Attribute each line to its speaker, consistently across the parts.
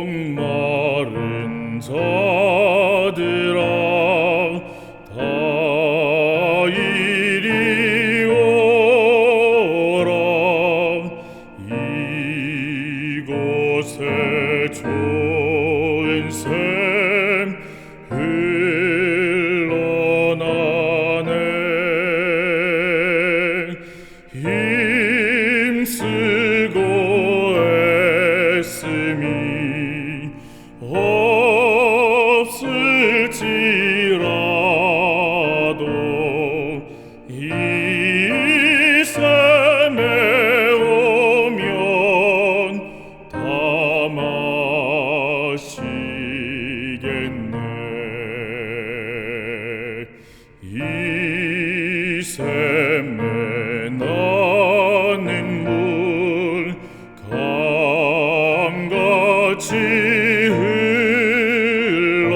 Speaker 1: 목마른 자들아 다 이리 오라. 이곳에 좋은 샘 흘러나네. 힘쓰고 애씀이 없을지라도 이 샘에 오면 다 마시겠네. 이 샘에 나는 물 강같이 흘러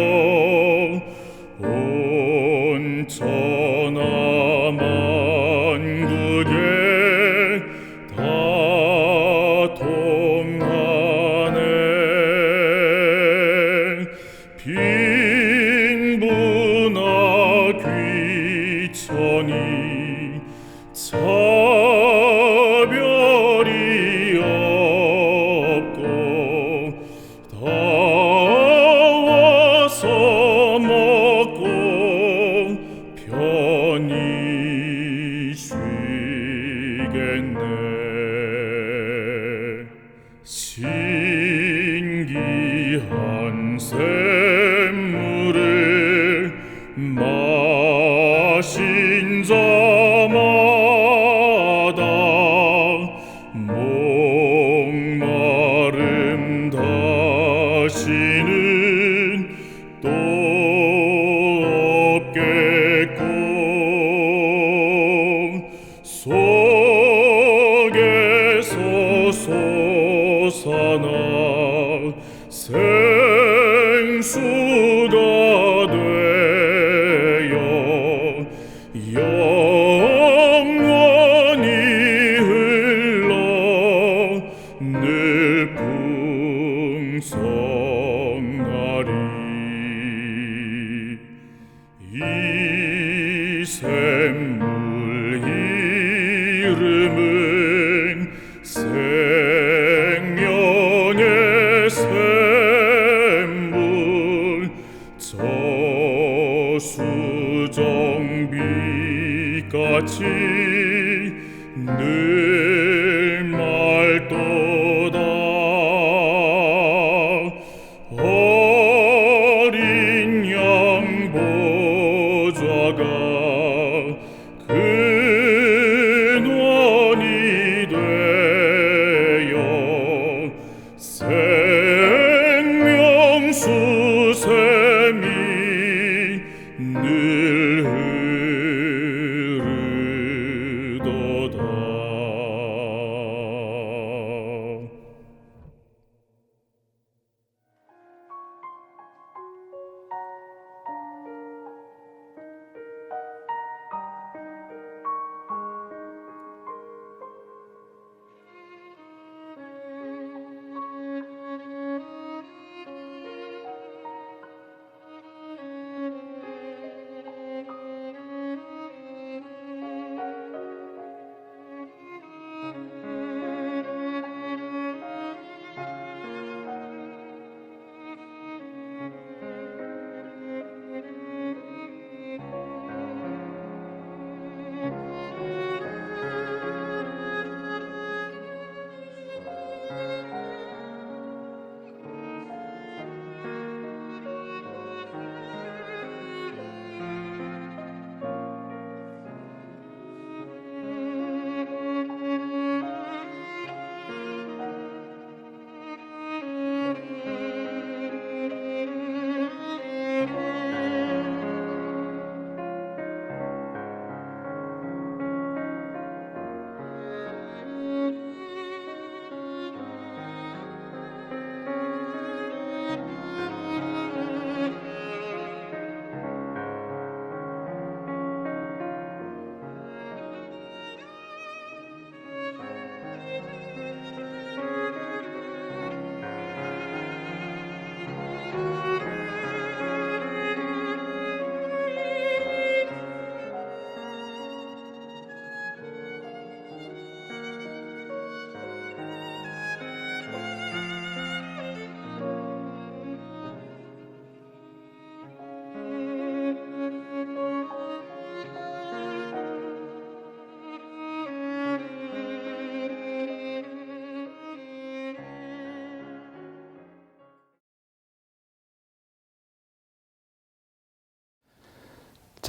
Speaker 1: 온 천하 만국에 다 통하네. 빈부나 귀천이 차별이 없고 다 와서 먹고 편히 쉬겠네. 신기한 샘물을 마신 자마다 목마름 다시는 또 없겠고 속에서 솟아나 생수가 되어 영원히 흘러 늘 풍성하리. 이 샘물 이름은 생명의 샘물, 저수정빛같이 늘 맑도다. 어린 양 보좌가 근원이 되어 생명수샘이 늘 흐르도다.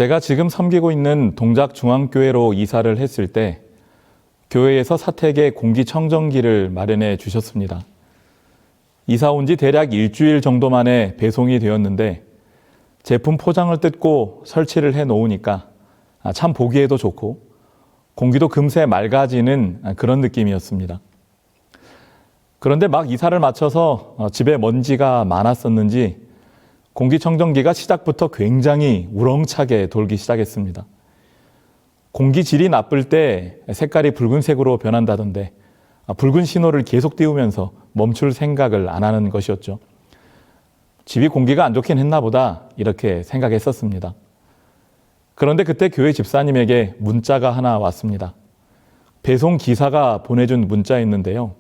Speaker 2: 제가 지금 섬기고 있는 동작중앙교회로 이사를 했을 때 교회에서 사택에 공기청정기를 마련해 주셨습니다. 이사 온 지 대략 일주일 정도 만에 배송이 되었는데 제품 포장을 뜯고 설치를 해 놓으니까 참 보기에도 좋고 공기도 금세 맑아지는 그런 느낌이었습니다. 그런데 막 이사를 마쳐서 집에 먼지가 많았었는지 공기청정기가 시작부터 굉장히 우렁차게 돌기 시작했습니다. 공기 질이 나쁠 때 색깔이 붉은색으로 변한다던데 붉은 신호를 계속 띄우면서 멈출 생각을 안 하는 것이었죠. 집이 공기가 안 좋긴 했나 보다 이렇게 생각했었습니다. 그런데 그때 교회 집사님에게 문자가 하나 왔습니다. 배송 기사가 보내준 문자였는데요.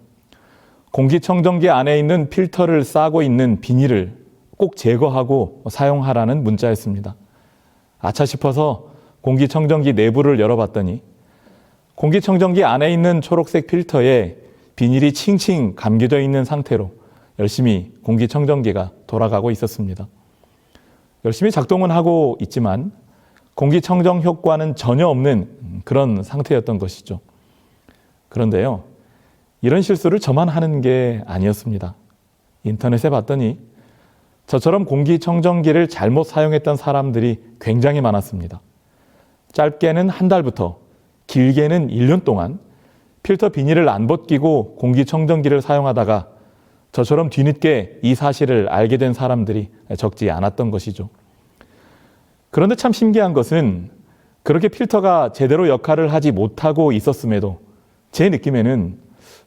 Speaker 2: 공기청정기 안에 있는 필터를 싸고 있는 비닐을 꼭 제거하고 사용하라는 문자였습니다. 아차 싶어서 공기청정기 내부를 열어봤더니 공기청정기 안에 있는 초록색 필터에 비닐이 칭칭 감겨져 있는 상태로 열심히 공기청정기가 돌아가고 있었습니다. 열심히 작동은 하고 있지만 공기청정 효과는 전혀 없는 그런 상태였던 것이죠. 그런데요, 이런 실수를 저만 하는 게 아니었습니다. 인터넷에 봤더니 저처럼 공기청정기를 잘못 사용했던 사람들이 굉장히 많았습니다. 짧게는 한 달부터 길게는 1년 동안 필터 비닐을 안 벗기고 공기청정기를 사용하다가 저처럼 뒤늦게 이 사실을 알게 된 사람들이 적지 않았던 것이죠. 그런데 참 신기한 것은 그렇게 필터가 제대로 역할을 하지 못하고 있었음에도 제 느낌에는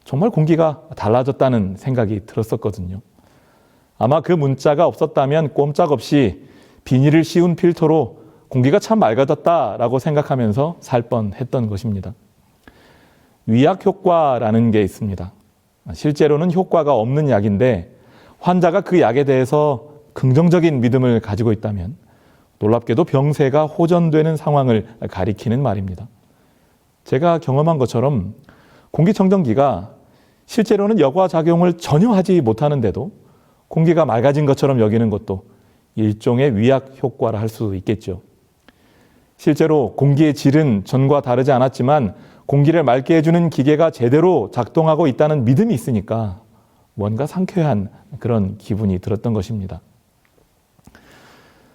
Speaker 2: 정말 공기가 달라졌다는 생각이 들었었거든요. 아마 그 문자가 없었다면 꼼짝없이 비닐을 씌운 필터로 공기가 참 맑아졌다라고 생각하면서 살 뻔했던 것입니다. 위약 효과라는 게 있습니다. 실제로는 효과가 없는 약인데 환자가 그 약에 대해서 긍정적인 믿음을 가지고 있다면 놀랍게도 병세가 호전되는 상황을 가리키는 말입니다. 제가 경험한 것처럼 공기청정기가 실제로는 여과작용을 전혀 하지 못하는데도 공기가 맑아진 것처럼 여기는 것도 일종의 위약 효과라 할 수 있겠죠. 실제로 공기의 질은 전과 다르지 않았지만 공기를 맑게 해주는 기계가 제대로 작동하고 있다는 믿음이 있으니까 뭔가 상쾌한 그런 기분이 들었던 것입니다.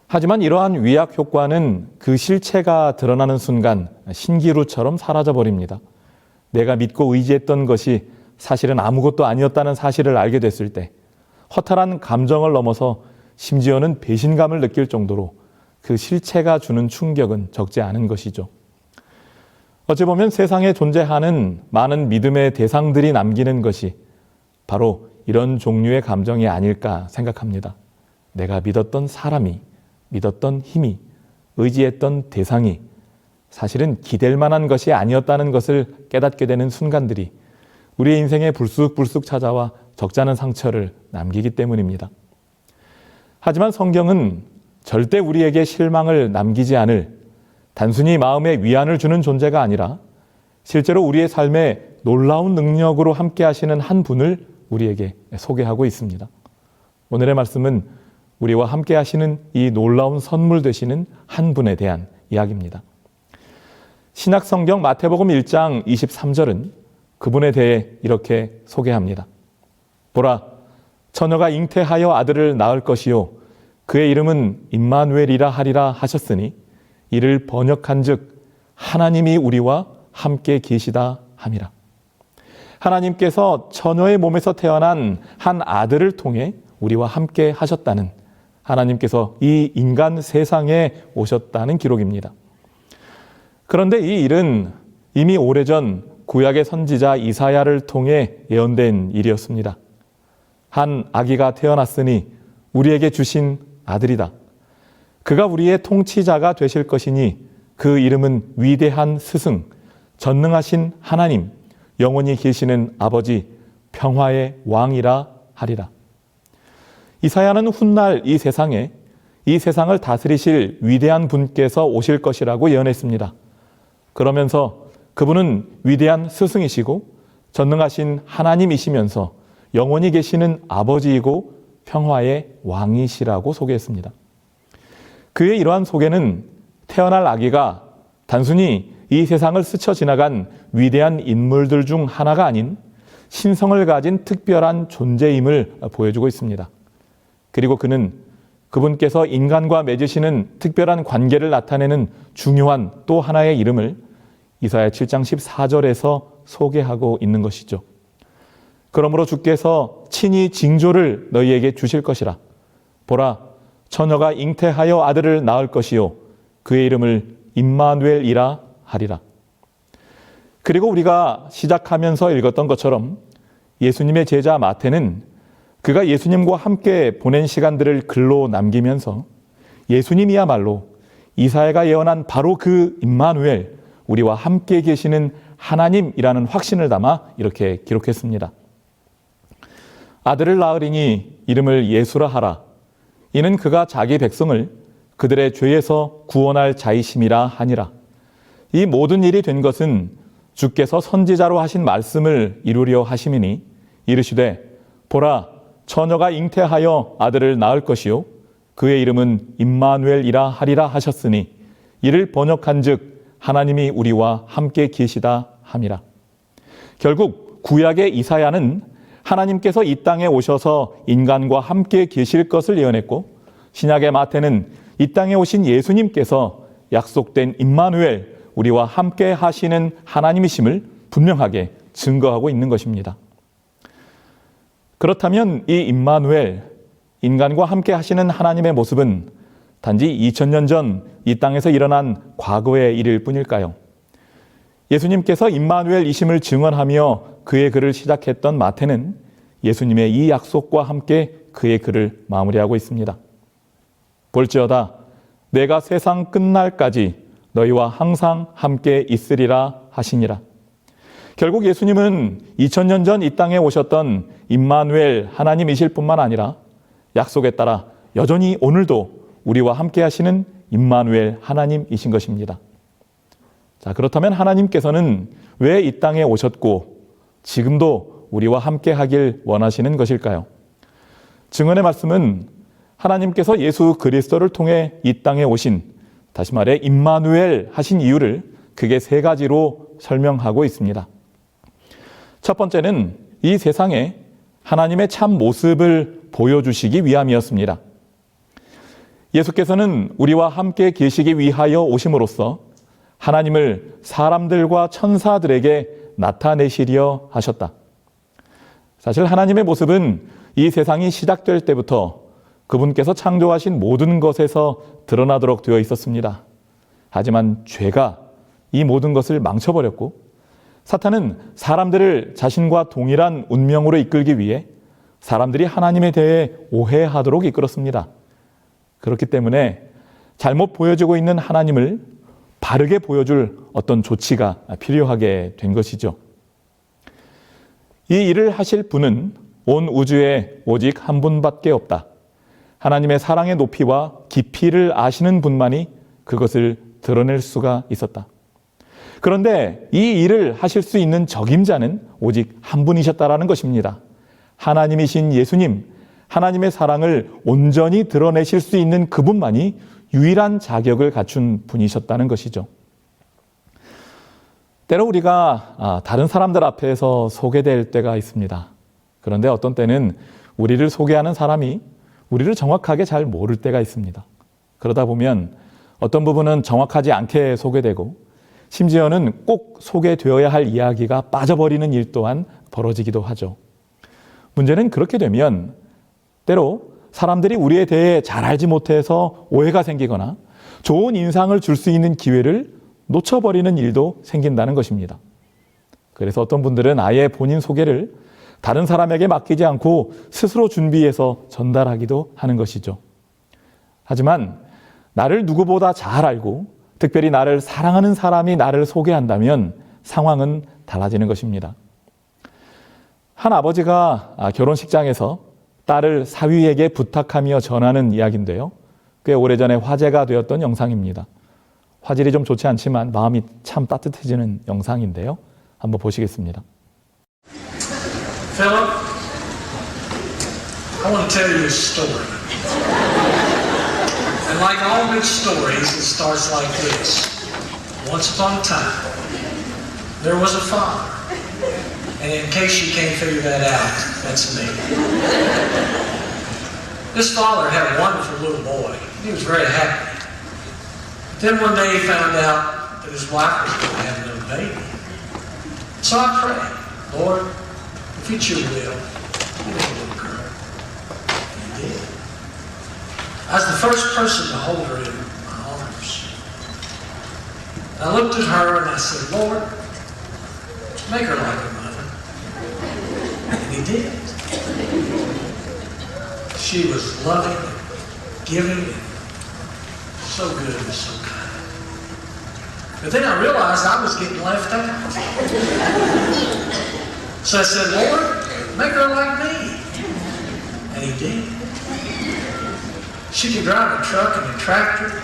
Speaker 2: 하지만 이러한 위약 효과는 그 실체가 드러나는 순간 신기루처럼 사라져버립니다. 내가 믿고 의지했던 것이 사실은 아무것도 아니었다는 사실을 알게 됐을 때 허탈한 감정을 넘어서 심지어는 배신감을 느낄 정도로 그 실체가 주는 충격은 적지 않은 것이죠. 어찌 보면 세상에 존재하는 많은 믿음의 대상들이 남기는 것이 바로 이런 종류의 감정이 아닐까 생각합니다. 내가 믿었던 사람이, 믿었던 힘이, 의지했던 대상이 사실은 기댈 만한 것이 아니었다는 것을 깨닫게 되는 순간들이 우리의 인생에 불쑥불쑥 찾아와 적잖은 상처를 남기기 때문입니다. 하지만 성경은 절대 우리에게 실망을 남기지 않을 단순히 마음에 위안을 주는 존재가 아니라 실제로 우리의 삶에 놀라운 능력으로 함께 하시는 한 분을 우리에게 소개하고 있습니다. 오늘의 말씀은 우리와 함께 하시는 이 놀라운 선물 되시는 한 분에 대한 이야기입니다. 신약성경 마태복음 1장 23절은 그분에 대해 이렇게 소개합니다. 보라, 처녀가 잉태하여 아들을 낳을 것이요 그의 이름은 임마누엘이라 하리라 하셨으니 이를 번역한즉 하나님이 우리와 함께 계시다 함이라. 하나님께서 처녀의 몸에서 태어난 한 아들을 통해 우리와 함께 하셨다는, 하나님께서 이 인간 세상에 오셨다는 기록입니다. 그런데 이 일은 이미 오래전 구약의 선지자 이사야를 통해 예언된 일이었습니다. 한 아기가 태어났으니 우리에게 주신 아들이다. 그가 우리의 통치자가 되실 것이니 그 이름은 위대한 스승, 전능하신 하나님, 영원히 계시는 아버지, 평화의 왕이라 하리라. 이사야는 훗날 이 세상을 다스리실 위대한 분께서 오실 것이라고 예언했습니다. 그러면서 그분은 위대한 스승이시고 전능하신 하나님이시면서 영원히 계시는 아버지이고 평화의 왕이시라고 소개했습니다. 그의 이러한 소개는 태어날 아기가 단순히 이 세상을 스쳐 지나간 위대한 인물들 중 하나가 아닌 신성을 가진 특별한 존재임을 보여주고 있습니다. 그리고 그분께서 인간과 맺으시는 특별한 관계를 나타내는 중요한 또 하나의 이름을 이사야 7장 14절에서 소개하고 있는 것이죠. 그러므로 주께서 친히 징조를 너희에게 주실 것이라. 보라, 처녀가 잉태하여 아들을 낳을 것이요 그의 이름을 임마누엘이라 하리라. 그리고 우리가 시작하면서 읽었던 것처럼 예수님의 제자 마태는 그가 예수님과 함께 보낸 시간들을 글로 남기면서 예수님이야말로 이사야가 예언한 바로 그 임마누엘, 우리와 함께 계시는 하나님이라는 확신을 담아 이렇게 기록했습니다. 아들을 낳으리니 이름을 예수라 하라. 이는 그가 자기 백성을 그들의 죄에서 구원할 자이심이라 하니라. 이 모든 일이 된 것은 주께서 선지자로 하신 말씀을 이루려 하심이니 이르시되 보라, 처녀가 잉태하여 아들을 낳을 것이요 그의 이름은 임마누엘이라 하리라 하셨으니 이를 번역한즉 하나님이 우리와 함께 계시다 함이라. 결국 구약의 이사야는 하나님께서 이 땅에 오셔서 인간과 함께 계실 것을 예언했고, 신약의 마태는 이 땅에 오신 예수님께서 약속된 임마누엘, 우리와 함께 하시는 하나님이심을 분명하게 증거하고 있는 것입니다. 그렇다면 이 임마누엘, 인간과 함께 하시는 하나님의 모습은 단지 2000년 전 이 땅에서 일어난 과거의 일일 뿐일까요? 예수님께서 임마누엘이심을 증언하며 그의 글을 시작했던 마태는 예수님의 이 약속과 함께 그의 글을 마무리하고 있습니다. 볼지어다 내가 세상 끝날까지 너희와 항상 함께 있으리라 하시니라. 결국 예수님은 2000년 전 이 땅에 오셨던 임마누엘 하나님이실 뿐만 아니라 약속에 따라 여전히 오늘도 우리와 함께 하시는 임마누엘 하나님이신 것입니다. 자, 그렇다면 하나님께서는 왜 이 땅에 오셨고 지금도 우리와 함께 하길 원하시는 것일까요? 증언의 말씀은 하나님께서 예수 그리스도를 통해 이 땅에 오신, 다시 말해 임마누엘 하신 이유를 크게 세 가지로 설명하고 있습니다. 첫 번째는 이 세상에 하나님의 참 모습을 보여주시기 위함이었습니다. 예수께서는 우리와 함께 계시기 위하여 오심으로써 하나님을 사람들과 천사들에게 나타내시려 하셨다. 사실 하나님의 모습은 이 세상이 시작될 때부터 그분께서 창조하신 모든 것에서 드러나도록 되어 있었습니다. 하지만 죄가 이 모든 것을 망쳐버렸고 사탄은 사람들을 자신과 동일한 운명으로 이끌기 위해 사람들이 하나님에 대해 오해하도록 이끌었습니다. 그렇기 때문에 잘못 보여지고 있는 하나님을 바르게 보여줄 어떤 조치가 필요하게 된 것이죠. 이 일을 하실 분은 온 우주에 오직 한 분밖에 없다. 하나님의 사랑의 높이와 깊이를 아시는 분만이 그것을 드러낼 수가 있었다. 그런데 이 일을 하실 수 있는 적임자는 오직 한 분이셨다라는 것입니다. 하나님이신 예수님, 하나님의 사랑을 온전히 드러내실 수 있는 그분만이 유일한 자격을 갖춘 분이셨다는 것이죠. 때로 우리가 다른 사람들 앞에서 소개될 때가 있습니다. 그런데 어떤 때는 우리를 소개하는 사람이 우리를 정확하게 잘 모를 때가 있습니다. 그러다 보면 어떤 부분은 정확하지 않게 소개되고 심지어는 꼭 소개되어야 할 이야기가 빠져버리는 일 또한 벌어지기도 하죠. 문제는 그렇게 되면 때로 사람들이 우리에 대해 잘 알지 못해서 오해가 생기거나 좋은 인상을 줄 수 있는 기회를 놓쳐버리는 일도 생긴다는 것입니다. 그래서 어떤 분들은 아예 본인 소개를 다른 사람에게 맡기지 않고 스스로 준비해서 전달하기도 하는 것이죠. 하지만 나를 누구보다 잘 알고 특별히 나를 사랑하는 사람이 나를 소개한다면 상황은 달라지는 것입니다. 한 아버지가 결혼식장에서 딸을 사위에게 부탁하며 전하는 이야기인데요. 꽤 오래전에 화제가 되었던 영상입니다. 화질이 좀 좋지 않지만 마음이 참 따뜻해지는 영상인데요. 한번 보시겠습니다.
Speaker 3: Philip, I want to tell you a story. And like all good stories, it starts like this. Once upon a time, there was a father. And in case you can't figure that out, that's me. This father had a wonderful little boy. He was very happy. Then one day he found out that his wife was going to have another baby. So I prayed, Lord, if it's your will, give me a little girl. And he did. I was the first person to hold her in my arms. And I looked at her and I said, Lord, make her like her mother. And he did. She was loving, giving, and so good and so kind. But then I realized I was getting left out. So I said, Lord, make her like me. And he did. She can drive a truck and a tractor.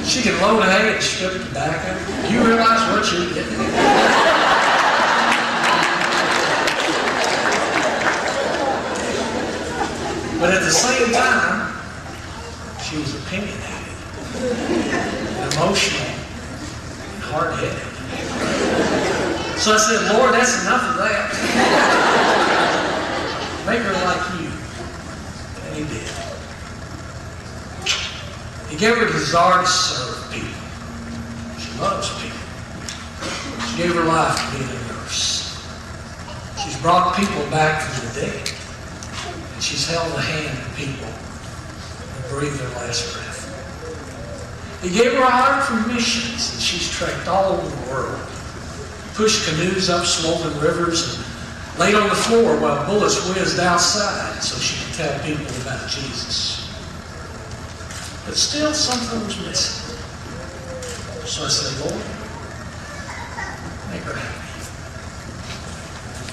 Speaker 3: She can load hay and strip tobacco. You realize what you're getting? But at the same time, she was opinionated, and emotional, and hard-headed. So I said, Lord, that's enough of that. Make her like you. And he did. He gave her a desire to serve people. She loves people. She gave her life to being a nurse. She's brought people back from the dead. And she's held the hand of people and breathed their last breath. He gave her a heart for missions, and she's trekked all over the world. Pushed canoes up swollen rivers and laid on the floor while bullets whizzed outside so she could tell people about Jesus. But still something was missing. So I said, Lord, make her happy.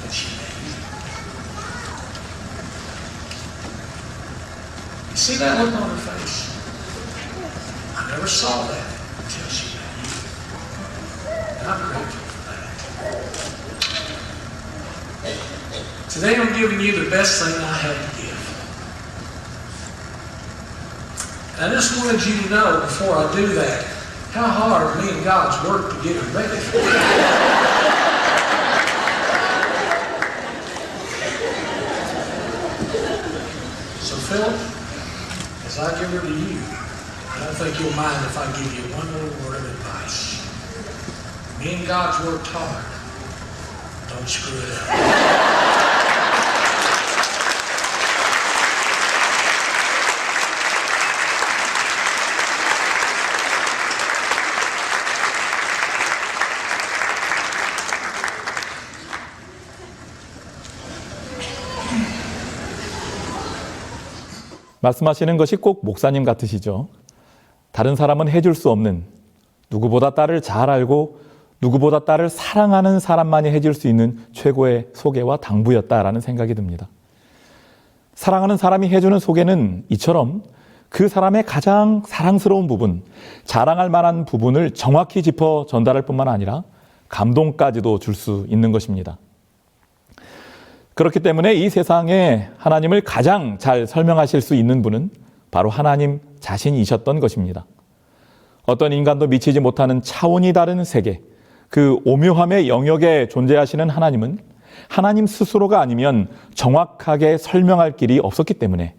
Speaker 3: And she did. You see that look on her face? I never saw that until she met you. And I'm grateful for that. Today I'm giving you the best thing I have to give. I just wanted you to know before I do that how hard me and God's work to get her ready for it. So Philip, as I give her to you, I don't think you'll mind if I give you one little word of advice. Me and God's worked hard. Don't screw it up.
Speaker 2: 말씀하시는 것이 꼭 목사님 같으시죠. 다른 사람은 해줄 수 없는, 누구보다 딸을 잘 알고 누구보다 딸을 사랑하는 사람만이 해줄 수 있는 최고의 소개와 당부였다라는 생각이 듭니다. 사랑하는 사람이 해주는 소개는 이처럼 그 사람의 가장 사랑스러운 부분, 자랑할 만한 부분을 정확히 짚어 전달할 뿐만 아니라 감동까지도 줄 수 있는 것입니다. 그렇기 때문에 이 세상에 하나님을 가장 잘 설명하실 수 있는 분은 바로 하나님 자신이셨던 것입니다. 어떤 인간도 미치지 못하는 차원이 다른 세계, 그 오묘함의 영역에 존재하시는 하나님은 하나님 스스로가 아니면 정확하게 설명할 길이 없었기 때문에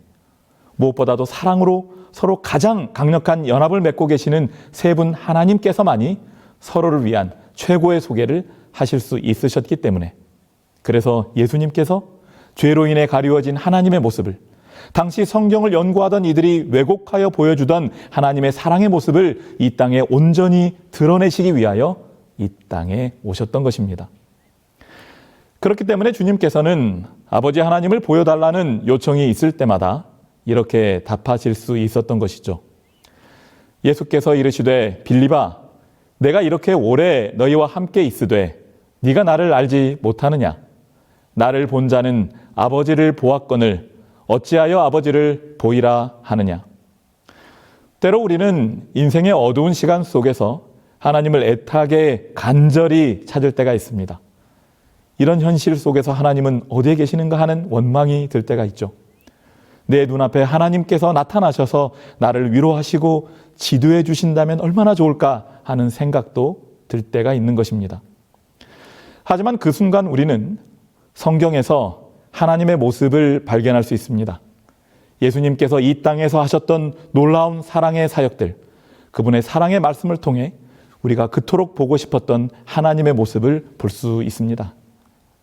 Speaker 2: 무엇보다도 사랑으로 서로 가장 강력한 연합을 맺고 계시는 세 분 하나님께서만이 서로를 위한 최고의 소개를 하실 수 있으셨기 때문에, 그래서 예수님께서 죄로 인해 가리워진 하나님의 모습을, 당시 성경을 연구하던 이들이 왜곡하여 보여주던 하나님의 사랑의 모습을 이 땅에 온전히 드러내시기 위하여 이 땅에 오셨던 것입니다. 그렇기 때문에 주님께서는 아버지 하나님을 보여달라는 요청이 있을 때마다 이렇게 답하실 수 있었던 것이죠. 예수께서 이르시되 빌립아, 내가 이렇게 오래 너희와 함께 있으되 네가 나를 알지 못하느냐? 나를 본 자는 아버지를 보았거늘 어찌하여 아버지를 보이라 하느냐? 때로 우리는 인생의 어두운 시간 속에서 하나님을 애타게 간절히 찾을 때가 있습니다. 이런 현실 속에서 하나님은 어디에 계시는가 하는 원망이 들 때가 있죠. 내 눈앞에 하나님께서 나타나셔서 나를 위로하시고 지도해 주신다면 얼마나 좋을까 하는 생각도 들 때가 있는 것입니다. 하지만 그 순간 우리는 성경에서 하나님의 모습을 발견할 수 있습니다. 예수님께서 이 땅에서 하셨던 놀라운 사랑의 사역들, 그분의 사랑의 말씀을 통해 우리가 그토록 보고 싶었던 하나님의 모습을 볼 수 있습니다.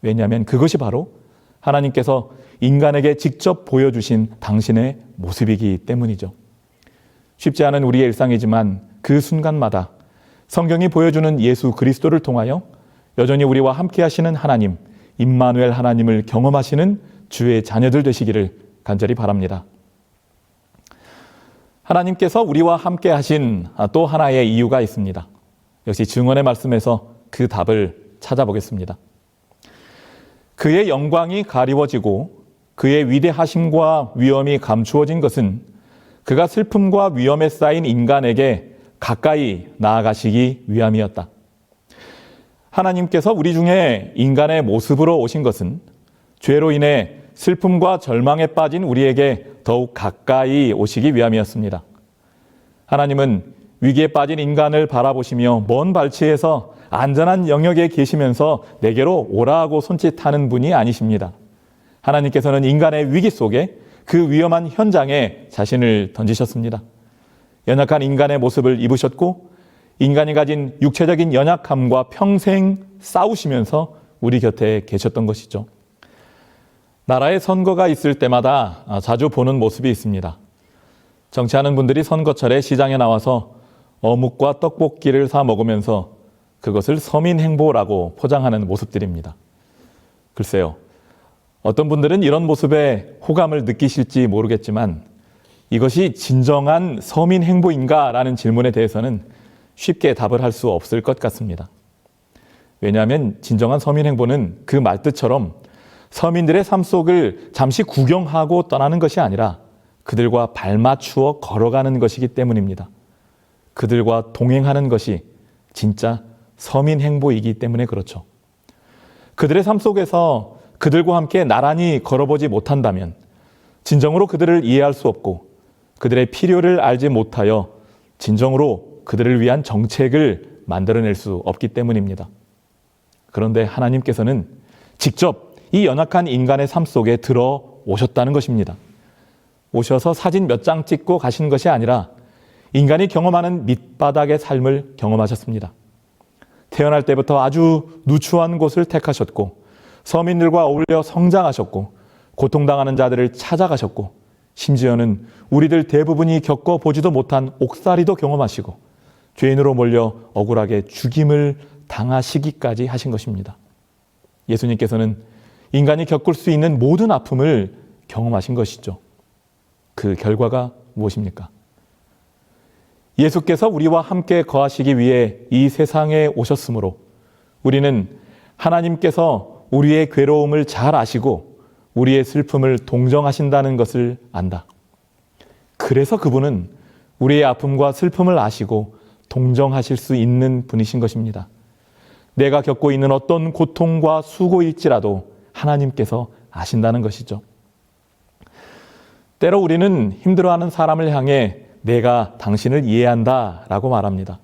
Speaker 2: 왜냐하면 그것이 바로 하나님께서 인간에게 직접 보여주신 당신의 모습이기 때문이죠. 쉽지 않은 우리의 일상이지만 그 순간마다 성경이 보여주는 예수 그리스도를 통하여 여전히 우리와 함께 하시는 하나님, 임마누엘 하나님을 경험하시는 주의 자녀들 되시기를 간절히 바랍니다. 하나님께서 우리와 함께 하신 또 하나의 이유가 있습니다. 역시 증언의 말씀에서 그 답을 찾아보겠습니다. 그의 영광이 가리워지고 그의 위대하심과 위엄이 감추어진 것은 그가 슬픔과 위험에 쌓인 인간에게 가까이 나아가시기 위함이었다. 하나님께서 우리 중에 인간의 모습으로 오신 것은 죄로 인해 슬픔과 절망에 빠진 우리에게 더욱 가까이 오시기 위함이었습니다. 하나님은 위기에 빠진 인간을 바라보시며 먼 발치에서 안전한 영역에 계시면서 내게로 오라고 손짓하는 분이 아니십니다. 하나님께서는 인간의 위기 속에 그 위험한 현장에 자신을 던지셨습니다. 연약한 인간의 모습을 입으셨고 인간이 가진 육체적인 연약함과 평생 싸우시면서 우리 곁에 계셨던 것이죠. 나라의 선거가 있을 때마다 자주 보는 모습이 있습니다. 정치하는 분들이 선거철에 시장에 나와서 어묵과 떡볶이를 사 먹으면서 그것을 서민행보라고 포장하는 모습들입니다. 글쎄요, 어떤 분들은 이런 모습에 호감을 느끼실지 모르겠지만 이것이 진정한 서민행보인가라는 질문에 대해서는 쉽게 답을 할 수 없을 것 같습니다. 왜냐하면 진정한 서민행보는 그 말뜻처럼 서민들의 삶 속을 잠시 구경하고 떠나는 것이 아니라 그들과 발맞추어 걸어가는 것이기 때문입니다. 그들과 동행하는 것이 진짜 서민행보이기 때문에 그렇죠. 그들의 삶 속에서 그들과 함께 나란히 걸어보지 못한다면 진정으로 그들을 이해할 수 없고 그들의 필요를 알지 못하여 진정으로 그들을 위한 정책을 만들어낼 수 없기 때문입니다. 그런데 하나님께서는 직접 이 연약한 인간의 삶 속에 들어오셨다는 것입니다. 오셔서 사진 몇 장 찍고 가신 것이 아니라 인간이 경험하는 밑바닥의 삶을 경험하셨습니다. 태어날 때부터 아주 누추한 곳을 택하셨고 서민들과 어울려 성장하셨고 고통당하는 자들을 찾아가셨고 심지어는 우리들 대부분이 겪어보지도 못한 옥살이도 경험하시고 죄인으로 몰려 억울하게 죽임을 당하시기까지 하신 것입니다. 예수님께서는 인간이 겪을 수 있는 모든 아픔을 경험하신 것이죠. 그 결과가 무엇입니까? 예수께서 우리와 함께 거하시기 위해 이 세상에 오셨으므로 우리는 하나님께서 우리의 괴로움을 잘 아시고 우리의 슬픔을 동정하신다는 것을 안다. 그래서 그분은 우리의 아픔과 슬픔을 아시고 동정하실 수 있는 분이신 것입니다. 내가 겪고 있는 어떤 고통과 수고일지라도 하나님께서 아신다는 것이죠. 때로 우리는 힘들어하는 사람을 향해 내가 당신을 이해한다 라고 말합니다.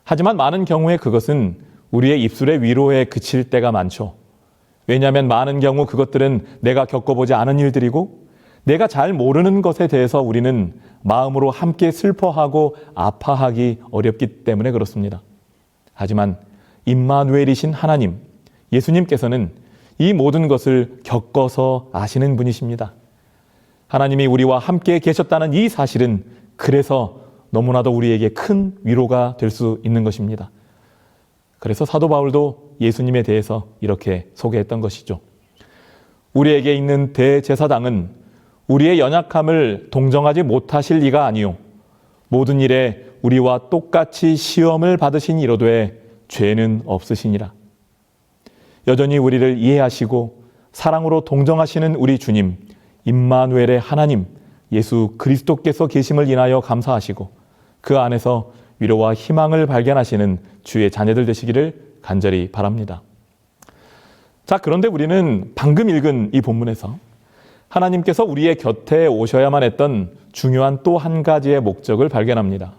Speaker 2: 하지만 많은 경우에 그것은 우리의 입술의 위로에 그칠 때가 많죠. 왜냐하면 많은 경우 그것들은 내가 겪어보지 않은 일들이고 내가 잘 모르는 것에 대해서 우리는 마음으로 함께 슬퍼하고 아파하기 어렵기 때문에 그렇습니다. 하지만 임마누엘이신 하나님, 예수님께서는 이 모든 것을 겪어서 아시는 분이십니다. 하나님이 우리와 함께 계셨다는 이 사실은 그래서 너무나도 우리에게 큰 위로가 될 수 있는 것입니다. 그래서 사도 바울도 예수님에 대해서 이렇게 소개했던 것이죠. 우리에게 있는 대제사장은 우리의 연약함을 동정하지 못하실 리가 아니요 모든 일에 우리와 똑같이 시험을 받으신 이로되 죄는 없으시니라. 여전히 우리를 이해하시고 사랑으로 동정하시는 우리 주님 임마누엘의 하나님 예수 그리스도께서 계심을 인하여 감사하시고 그 안에서 위로와 희망을 발견하시는 주의 자녀들 되시기를 간절히 바랍니다. 자, 그런데 우리는 방금 읽은 이 본문에서 하나님께서 우리의 곁에 오셔야만 했던 중요한 또 한 가지의 목적을 발견합니다.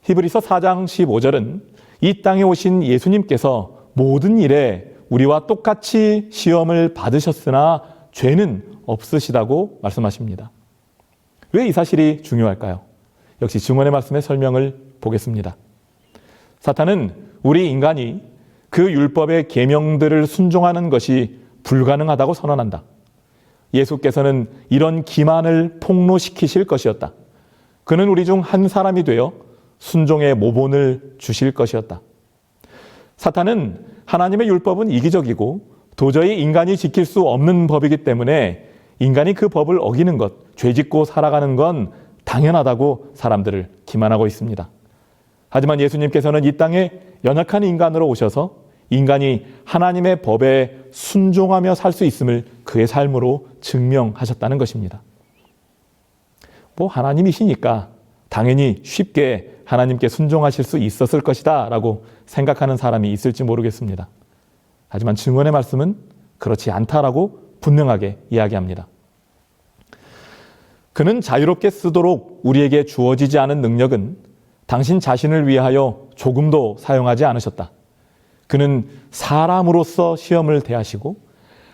Speaker 2: 히브리서 4장 15절은 이 땅에 오신 예수님께서 모든 일에 우리와 똑같이 시험을 받으셨으나 죄는 없으시다고 말씀하십니다. 왜 이 사실이 중요할까요? 역시 증언의 말씀의 설명을 보겠습니다. 사탄은 우리 인간이 그 율법의 계명들을 순종하는 것이 불가능하다고 선언한다. 예수께서는 이런 기만을 폭로시키실 것이었다. 그는 우리 중 한 사람이 되어 순종의 모본을 주실 것이었다. 사탄은 하나님의 율법은 이기적이고 도저히 인간이 지킬 수 없는 법이기 때문에 인간이 그 법을 어기는 것, 죄짓고 살아가는 건 당연하다고 사람들을 기만하고 있습니다. 하지만 예수님께서는 이 땅에 연약한 인간으로 오셔서 인간이 하나님의 법에 순종하며 살 수 있음을 그의 삶으로 증명하셨다는 것입니다. 하나님이시니까 당연히 쉽게 하나님께 순종하실 수 있었을 것이다 라고 생각하는 사람이 있을지 모르겠습니다. 하지만 증언의 말씀은 그렇지 않다라고 분명하게 이야기합니다. 그는 자유롭게 쓰도록 우리에게 주어지지 않은 능력은 당신 자신을 위하여 조금도 사용하지 않으셨다. 그는 사람으로서 시험을 대하시고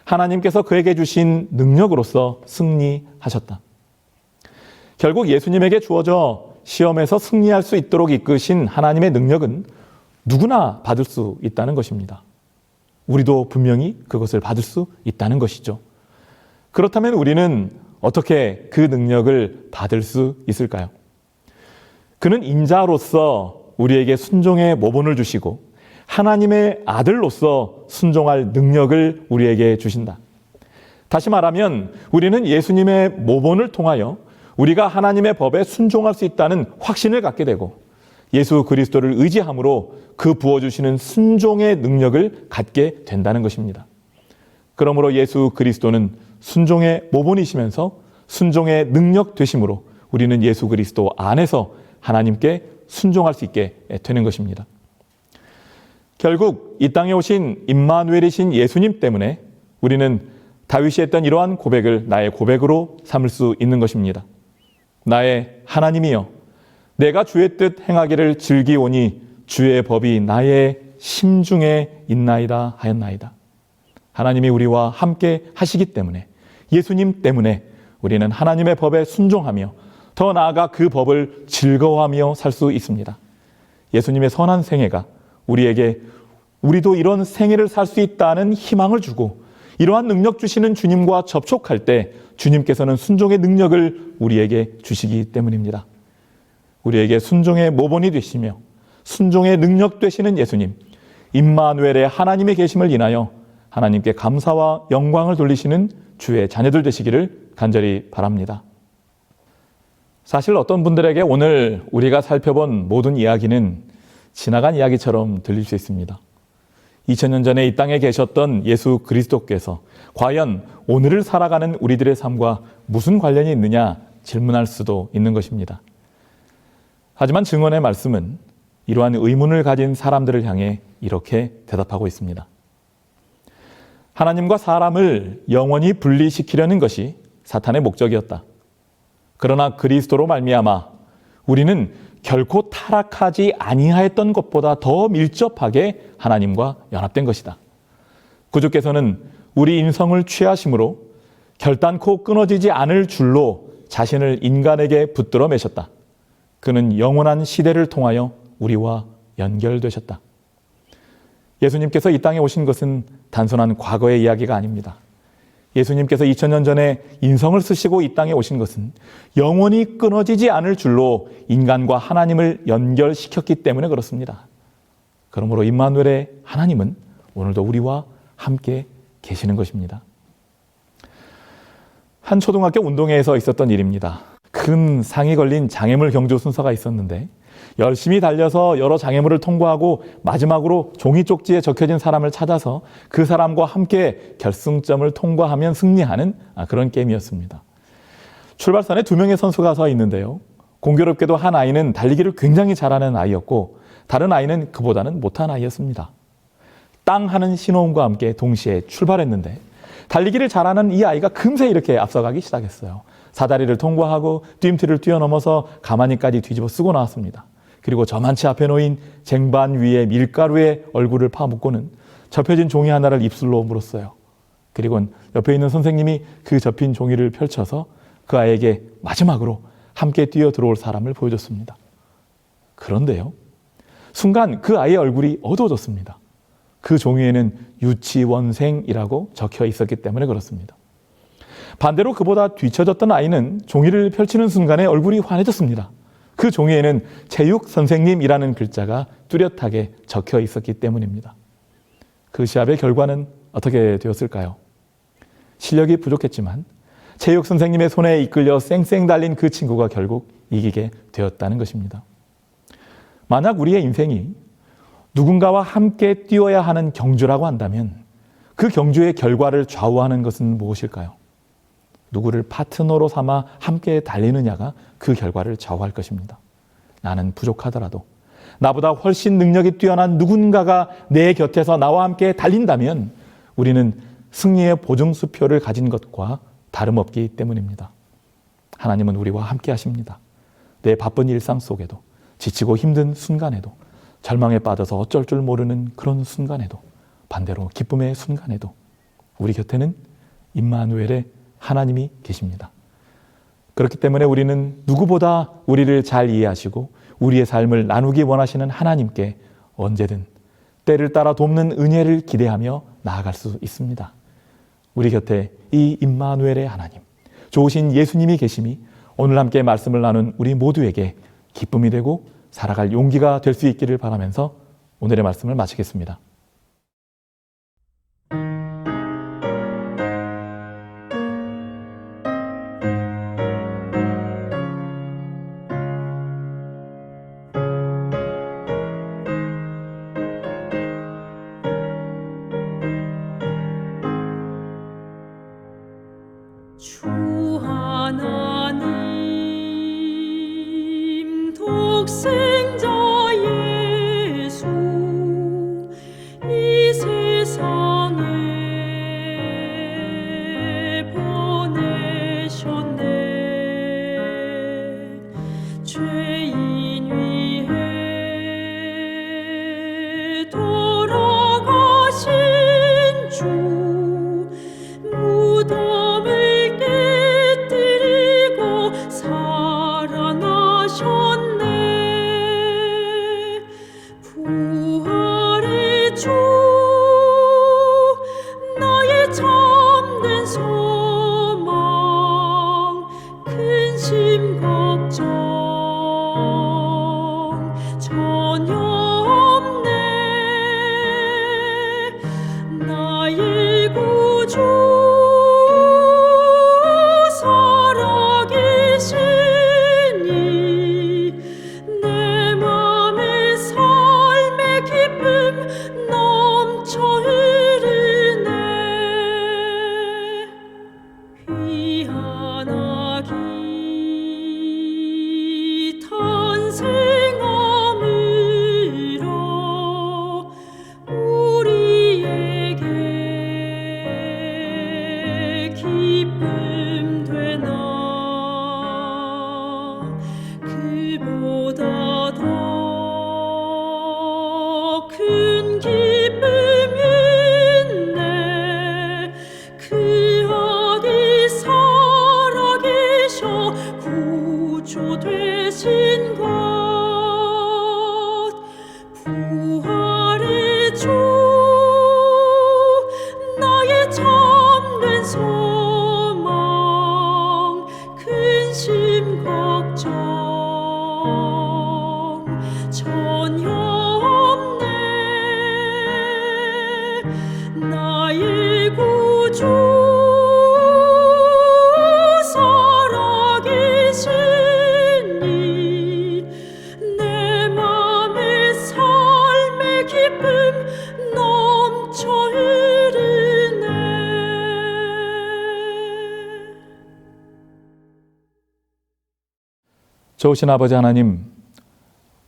Speaker 2: 하나님께서 그에게 주신 능력으로서 승리하셨다. 결국 예수님에게 주어져 시험에서 승리할 수 있도록 이끄신 하나님의 능력은 누구나 받을 수 있다는 것입니다. 우리도 분명히 그것을 받을 수 있다는 것이죠. 그렇다면 우리는 어떻게 그 능력을 받을 수 있을까요? 그는 인자로서 우리에게 순종의 모본을 주시고 하나님의 아들로서 순종할 능력을 우리에게 주신다. 다시 말하면 우리는 예수님의 모본을 통하여 우리가 하나님의 법에 순종할 수 있다는 확신을 갖게 되고 예수 그리스도를 의지함으로 그 부어주시는 순종의 능력을 갖게 된다는 것입니다. 그러므로 예수 그리스도는 순종의 모본이시면서 순종의 능력 되심으로 우리는 예수 그리스도 안에서 하나님께 순종할 수 있게 되는 것입니다. 결국 이 땅에 오신 임마누엘이신 예수님 때문에 우리는 다윗이 했던 이러한 고백을 나의 고백으로 삼을 수 있는 것입니다. 나의 하나님이여, 내가 주의 뜻 행하기를 즐기오니 주의 법이 나의 심중에 있나이다 하였나이다. 하나님이 우리와 함께 하시기 때문에, 예수님 때문에 우리는 하나님의 법에 순종하며 더 나아가 그 법을 즐거워하며 살 수 있습니다. 예수님의 선한 생애가 우리에게 우리도 이런 생애를 살 수 있다는 희망을 주고 이러한 능력 주시는 주님과 접촉할 때 주님께서는 순종의 능력을 우리에게 주시기 때문입니다. 우리에게 순종의 모본이 되시며 순종의 능력 되시는 예수님, 임마누엘의 하나님의 계심을 인하여 하나님께 감사와 영광을 돌리시는 주의 자녀들 되시기를 간절히 바랍니다. 사실 어떤 분들에게 오늘 우리가 살펴본 모든 이야기는 지나간 이야기처럼 들릴 수 있습니다. 2000년 전에 이 땅에 계셨던 예수 그리스도께서 과연 오늘을 살아가는 우리들의 삶과 무슨 관련이 있느냐 질문할 수도 있는 것입니다. 하지만 증언의 말씀은 이러한 의문을 가진 사람들을 향해 이렇게 대답하고 있습니다. 하나님과 사람을 영원히 분리시키려는 것이 사탄의 목적이었다. 그러나 그리스도로 말미암아 우리는 결코 타락하지 아니하였던 것보다 더 밀접하게 하나님과 연합된 것이다. 구주께서는 우리 인성을 취하심으로 결단코 끊어지지 않을 줄로 자신을 인간에게 붙들어 매셨다. 그는 영원한 시대를 통하여 우리와 연결되셨다. 예수님께서 이 땅에 오신 것은 단순한 과거의 이야기가 아닙니다. 예수님께서 2000년 전에 인성을 쓰시고 이 땅에 오신 것은 영원히 끊어지지 않을 줄로 인간과 하나님을 연결시켰기 때문에 그렇습니다. 그러므로 임마누엘의 하나님은 오늘도 우리와 함께 계시는 것입니다. 한 초등학교 운동회에서 있었던 일입니다. 큰 상이 걸린 장애물 경주 순서가 있었는데 열심히 달려서 여러 장애물을 통과하고 마지막으로 종이 쪽지에 적혀진 사람을 찾아서 그 사람과 함께 결승점을 통과하면 승리하는 그런 게임이었습니다. 출발선에 2명의 선수가 서 있는데요. 공교롭게도 한 아이는 달리기를 굉장히 잘하는 아이였고 다른 아이는 그보다는 못한 아이였습니다. 땅 하는 신호음과 함께 동시에 출발했는데 달리기를 잘하는 이 아이가 금세 이렇게 앞서가기 시작했어요. 사다리를 통과하고 뜀틀을 뛰어넘어서 가마니까지 뒤집어 쓰고 나왔습니다. 그리고 저만치 앞에 놓인 쟁반 위에 밀가루에 얼굴을 파묻고는 접혀진 종이 하나를 입술로 물었어요. 그리고는 옆에 있는 선생님이 그 접힌 종이를 펼쳐서 그 아이에게 마지막으로 함께 뛰어 들어올 사람을 보여줬습니다. 그런데요, 순간 그 아이의 얼굴이 어두워졌습니다. 그 종이에는 유치원생이라고 적혀 있었기 때문에 그렇습니다. 반대로 그보다 뒤처졌던 아이는 종이를 펼치는 순간에 얼굴이 환해졌습니다. 그 종이에는 체육 선생님이라는 글자가 뚜렷하게 적혀 있었기 때문입니다. 그 시합의 결과는 어떻게 되었을까요? 실력이 부족했지만 체육 선생님의 손에 이끌려 쌩쌩 달린 그 친구가 결국 이기게 되었다는 것입니다. 만약 우리의 인생이 누군가와 함께 뛰어야 하는 경주라고 한다면 그 경주의 결과를 좌우하는 것은 무엇일까요? 누구를 파트너로 삼아 함께 달리느냐가 그 결과를 좌우할 것입니다. 나는 부족하더라도 나보다 훨씬 능력이 뛰어난 누군가가 내 곁에서 나와 함께 달린다면 우리는 승리의 보증수표를 가진 것과 다름없기 때문입니다. 하나님은 우리와 함께 하십니다. 내 바쁜 일상 속에도, 지치고 힘든 순간에도, 절망에 빠져서 어쩔 줄 모르는 그런 순간에도, 반대로 기쁨의 순간에도 우리 곁에는 임마누엘의 하나님이 계십니다. 그렇기 때문에 우리는 누구보다 우리를 잘 이해하시고 우리의 삶을 나누기 원하시는 하나님께 언제든 때를 따라 돕는 은혜를 기대하며 나아갈 수 있습니다. 우리 곁에 이 임마누엘의 하나님, 좋으신 예수님이 계심이 오늘 함께 말씀을 나눈 우리 모두에게 기쁨이 되고 살아갈 용기가 될 수 있기를 바라면서 오늘의 말씀을 마치겠습니다.
Speaker 4: 주 하나님 독생자 예수 이 세상에 보내셨네. 죄인 위해 돌아가신 주 무덤을 깨뜨리고 살아나셨네. 부활의 주 나의 참된 소망 근심 걱정 전혀 없네. 나의 구주 살아계시니 내 맘에 삶의 기쁨 넘쳐 흐르네. 귀한 아기 탄생함으로 우리에게 기쁨 되나. 그보다 더 큰 기쁨이 있네. 그 아기 살아계셔 구주 되신 것. 부활의 주 나의 참된 소망 근심 걱정 전혀 없네. 나의 구주 살아계시니 내 맘에 삶의 기쁨 넘쳐 흐르네.
Speaker 2: 좋으신 아버지 하나님,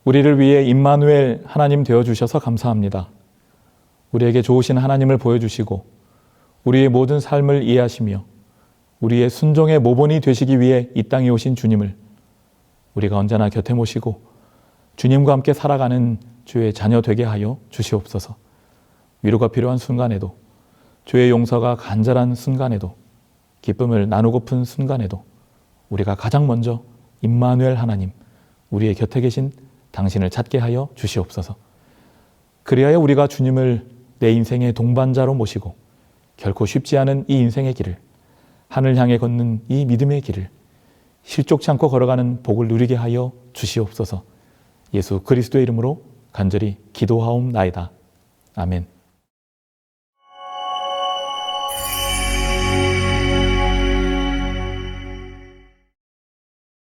Speaker 2: 우리를 위해 임마누엘 하나님 되어주셔서 감사합니다. 우리에게 좋으신 하나님을 보여주시고 우리의 모든 삶을 이해하시며 우리의 순종의 모본이 되시기 위해 이 땅에 오신 주님을 우리가 언제나 곁에 모시고 주님과 함께 살아가는 주의 자녀 되게 하여 주시옵소서. 위로가 필요한 순간에도, 주의 용서가 간절한 순간에도, 기쁨을 나누고픈 순간에도 우리가 가장 먼저 임마누엘 하나님, 우리의 곁에 계신 당신을 찾게 하여 주시옵소서. 그리하여 우리가 주님을 내 인생의 동반자로 모시고 결코 쉽지 않은 이 인생의 길을, 하늘 향해 걷는 이 믿음의 길을 실족치 않고 걸어가는 복을 누리게 하여 주시옵소서. 예수 그리스도의 이름으로 간절히 기도하옵나이다. 아멘.